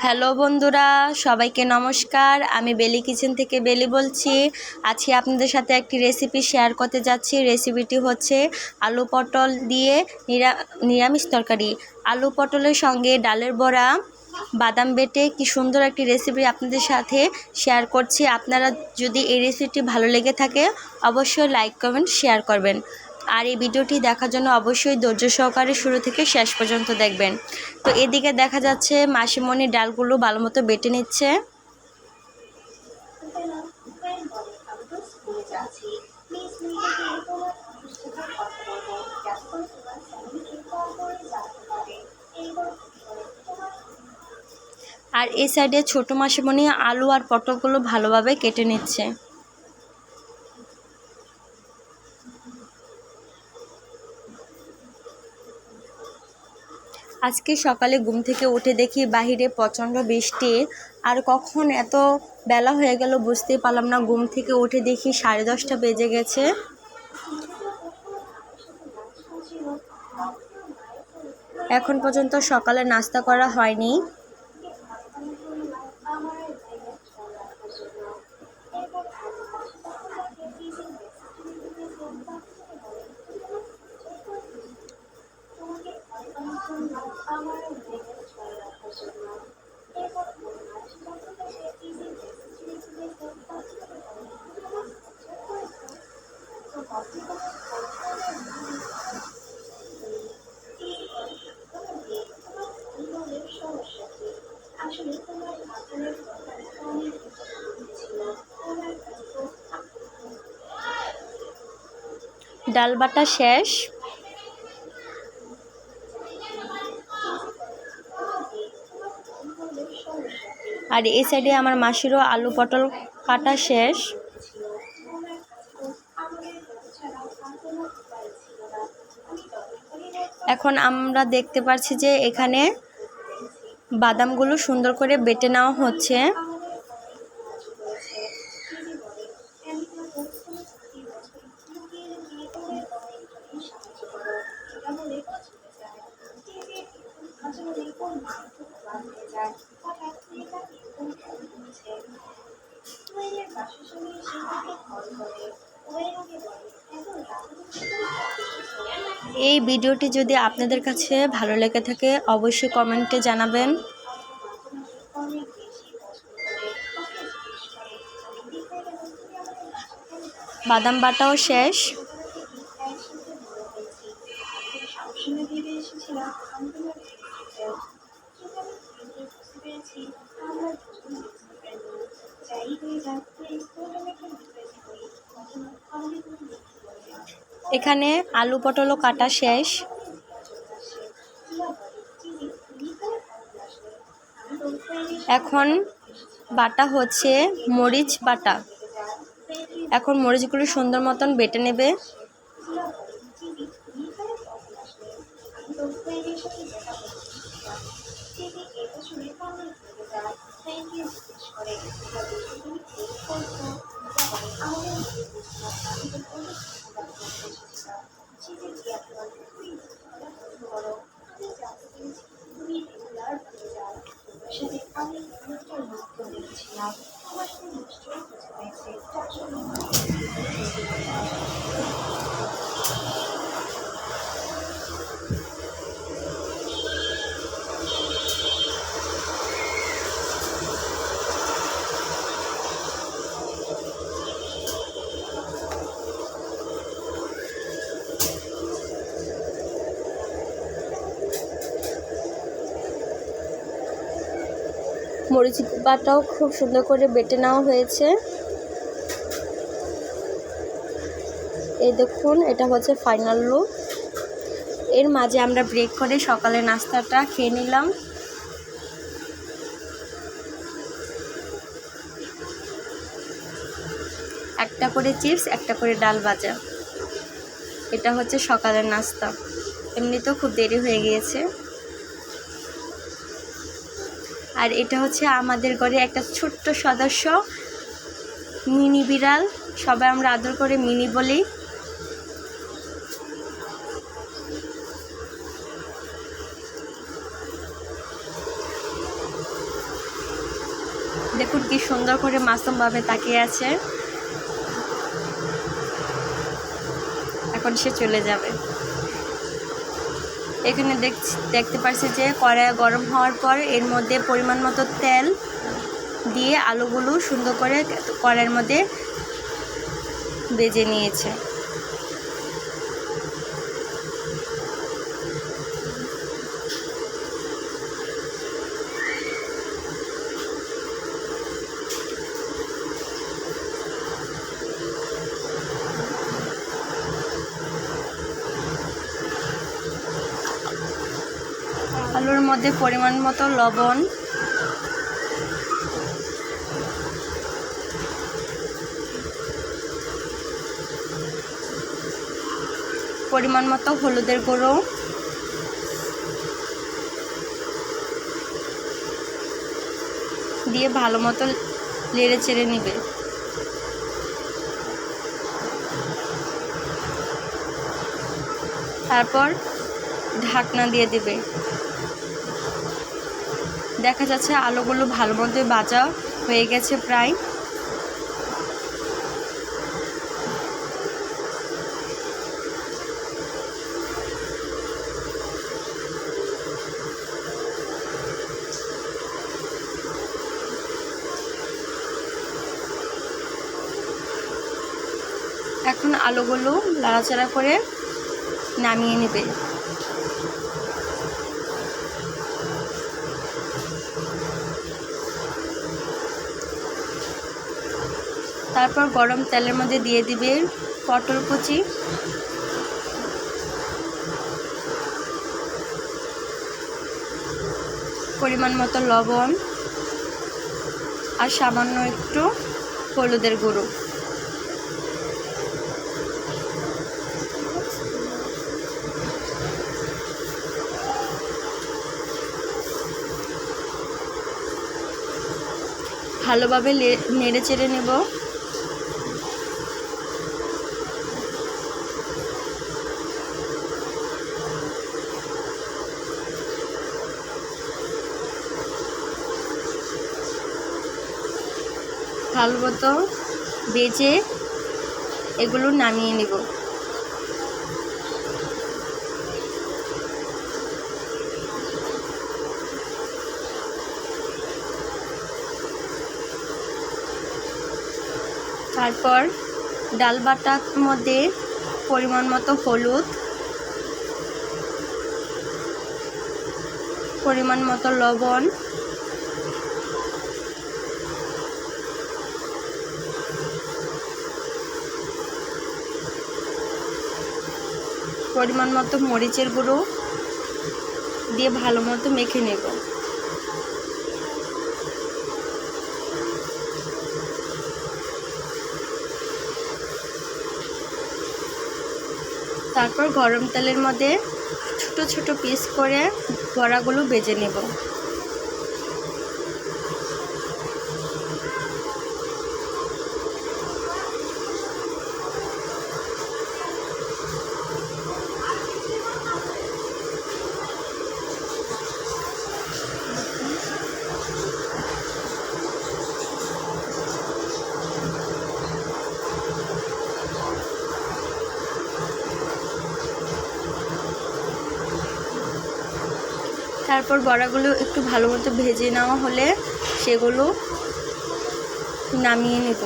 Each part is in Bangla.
হ্যালো বন্ধুরা, সবাইকে নমস্কার। আমি বেলি কিচেন থেকে বেলি বলছি। আজকে আপনাদের সাথে একটি রেসিপি শেয়ার করতে যাচ্ছি। রেসিপিটি হচ্ছে আলু পটল দিয়ে নিরামিষ তরকারি। আলু পটলের সঙ্গে ডালের বড়া, বাদাম বেটে কি সুন্দর একটি রেসিপি আপনাদের সাথে শেয়ার করছি। আপনারা যদি এই রেসিপিটি ভালো লেগে থাকে অবশ্যই লাইক কমেন্ট শেয়ার করবেন। আর এই ভিডিওটি দেখার জন্য অবশ্যই ধৈর্য সহকারে শুরু থেকে শেষ পর্যন্ত দেখবেন। তো এদিকে দেখা যাচ্ছে মাসিমণি ডালগুলো ভালো মতো বেটে নিচ্ছে। আর এই সাইডে ছোট মাসিমণি আলু আর পটলগুলো ভালোভাবে কেটে নিচ্ছে। আজকে সকালে ঘুম থেকে উঠে দেখি বাহিরে প্রচণ্ড বৃষ্টি। আর কখন এত বেলা হয়ে গেল বুঝতেই পারলাম না। ঘুম থেকে উঠে দেখি 10:30 বেজে গেছে। এখন পর্যন্ত সকালে নাস্তা করা হয়নি। ডাল বাটা শেষ। আর এই সাইডে আমার মাসিরও আলু পটল কাটা শেষ। এখন আমরা দেখতে পাচ্ছি যে এখানে বাদামগুলো সুন্দর করে বেটে নেওয়া হচ্ছে। এই ভিডিওটি যদি আপনাদের কাছে ভালো লেগে থাকে অবশ্যই কমেন্টে জানাবেন। বাদাম বাটাও শেষ। এখানে আলু পটলও কাটা শেষ। এখন বাটা হচ্ছে মরিচ বাটা। এখন মরিচগুলো সুন্দর মতন বেটে নেবে। মরিচ বাটাও খুব সুন্দর করে বেটে নেওয়া হয়েছে। এই দেখুন, এটা হচ্ছে ফাইনাল লুক। এর মাঝে আমরা ব্রেক করে সকালে নাস্তাটা খেয়ে নিলাম। একটা করে চিপস, একটা করে ডাল ভাজা। এটা হচ্ছে সকালের নাস্তা। এমনিতেও খুব দেরি হয়ে গিয়েছে। আর এটা হচ্ছে আমাদের ঘরে একটা ছোট্ট সদস্য, মিনি বিড়াল। সবাই আমরা আদর করে মিনি বলি। দেখুন কি সুন্দর করে মাসুমভাবে তাকিয়ে আছে। এখন সে চলে যাবে। এখানে দেখতে পাচ্ছি যে কড়াই গরম হওয়ার পর এর মধ্যে পরিমাণ মতো তেল দিয়ে আলুগুলো সুন্দর করে কড়াইয়ের মধ্যে ভেজে নিয়েছে। আলুর মধ্যে পরিমাণ মতো লবণ, পরিমাণ মতো হলুদের গুঁড়ো, দিয়ে ভালো মতো নেড়ে চেড়ে নেবে। তারপর ঢাকনা দিয়ে দেবে। দেখা যাচ্ছে আলুগুলো ভালো মতো ভাজা হয়ে গেছে প্রায়। এখন আলুগুলো নাড়াচাড়া করে নামিয়ে নেবে। তারপর গরম তেলের মধ্যে দিয়ে দিবে পটল কুচি, পরিমাণ মতো লবণ আর সামান্য একটু হলুদের গুঁড়ো। ভালোভাবে নেড়ে চেড়ে নেব। ভালো মতো ভেজে এগুলো নামিয়ে নেব। তারপর ডাল বাটার মধ্যে পরিমাণ মতো হলুদ, পরিমাণ মতো লবণ, পরিমাণ মতো মরিচের গুঁড়ো দিয়ে ভালো মতো মেখে নেব। তারপর গরম তেলের মধ্যে ছোট ছোট পিস করে বড়াগুলো ভেজে নেব। তারপর বড়াগুলো একটু ভালো মতো ভেজে নেওয়া হলে সেগুলো নামিয়ে নেব।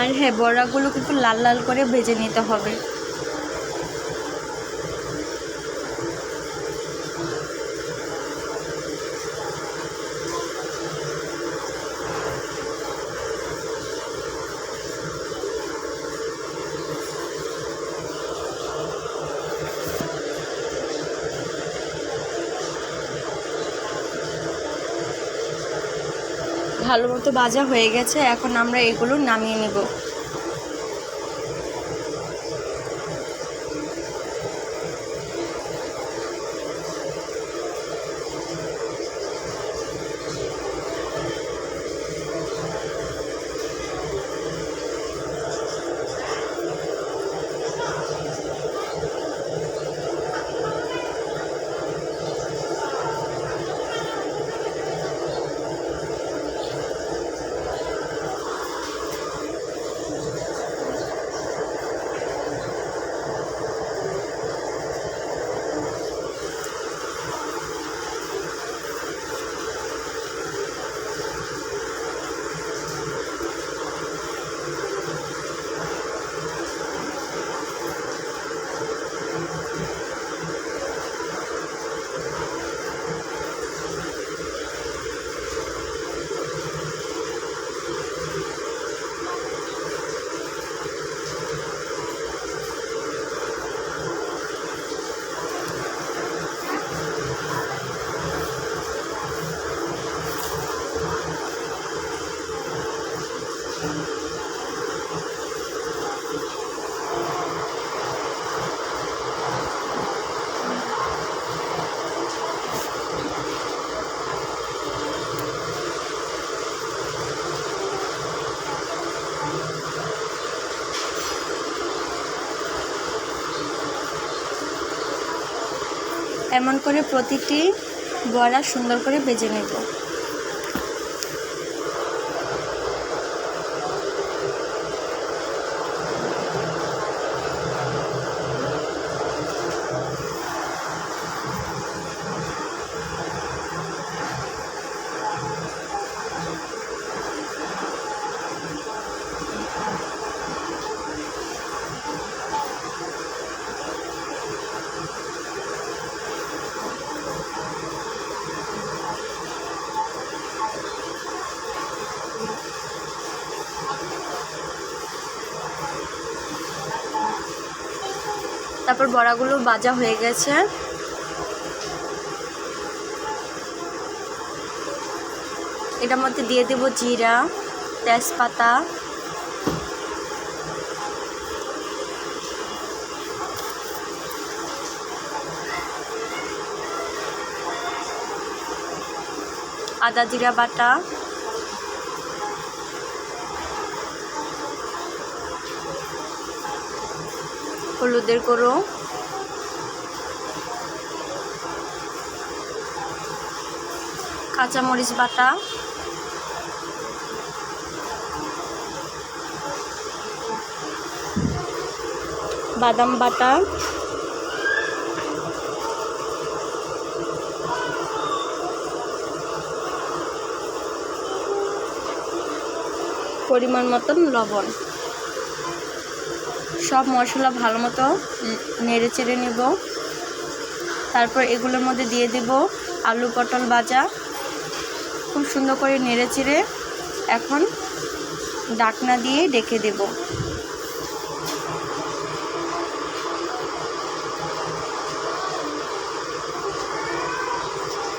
আর হ্যাঁ, বড়াগুলো কিন্তু লাল লাল করে ভেজে নিতে হবে। ভালো মতো ভাজা হয়ে গেছে, এখন আমরা এগুলো নামিয়ে নেব। এমন করে প্রতিটি বড়া সুন্দর করে ভেজে নেব। তারপর বড়াগুলো ভাজা হয়ে গেছে। এটার মধ্যে দিয়ে দেব জিরা, তেজপাতা, আদা জিরা বাটা, হলুদের গুঁড়ো, কাঁচামরিচ বাটা, বাদাম বাটা, পরিমাণ মতন লবণ, সব মশলা ভালো মতো নেড়ে চেড়ে নেব। তারপর এগুলোর মধ্যে দিয়ে দেব আলু পটল ভাজা, খুব সুন্দর করে নেড়ে চেড়ে এখন ঢাকনা দিয়ে ঢেকে দেব।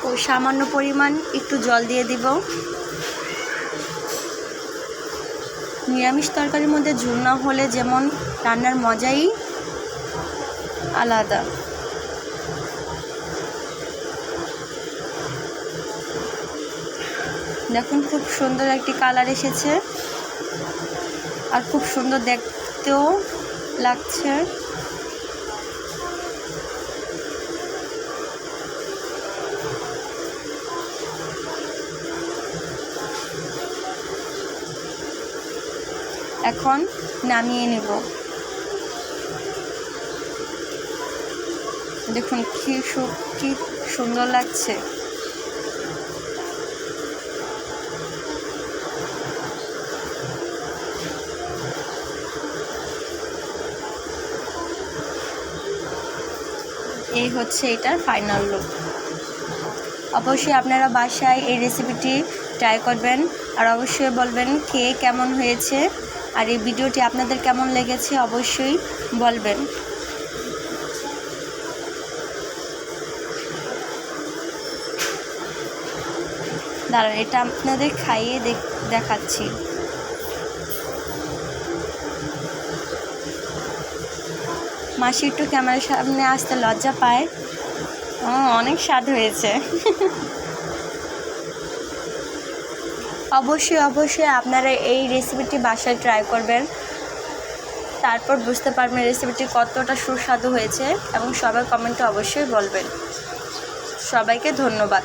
ও সামান্য পরিমাণ একটু জল দিয়ে দিব। নিরামিষ তরকারির মধ্যে ঝোল না হলে যেমন রান্নার মজাই আলাদা। দেখুন খুব সুন্দর একটি কালার এসেছে আর খুব সুন্দর দেখতেও লাগছে। এখন নামিয়ে নেব। দেখুন কি সুন্দর লাগছে। এই হচ্ছে এটার ফাইনাল লুক। অবশ্যই আপনারা বাসায় এই রেসিপিটি ট্রাই করবেন আর অবশ্যই বলবেন খেয়ে কেমন হয়েছে আর এই ভিডিওটি আপনাদের কেমন লেগেছে অবশ্যই বলবেন। দাঁড়ান এটা আপনাদের খাইয়ে দেখাচ্ছি। মাসি একটু ক্যামেরার সামনে আসতে লজ্জা পায়। অনেক স্বাদ হয়েছে। অবশ্যই আপনারা এই রেসিপিটি বাসায় ট্রাই করবেন, তারপর বুঝতে পারবেন রেসিপিটি কতটা সুস্বাদু হয়েছে এবং সবাই কমেন্টে অবশ্যই বলবেন। সবাইকে ধন্যবাদ।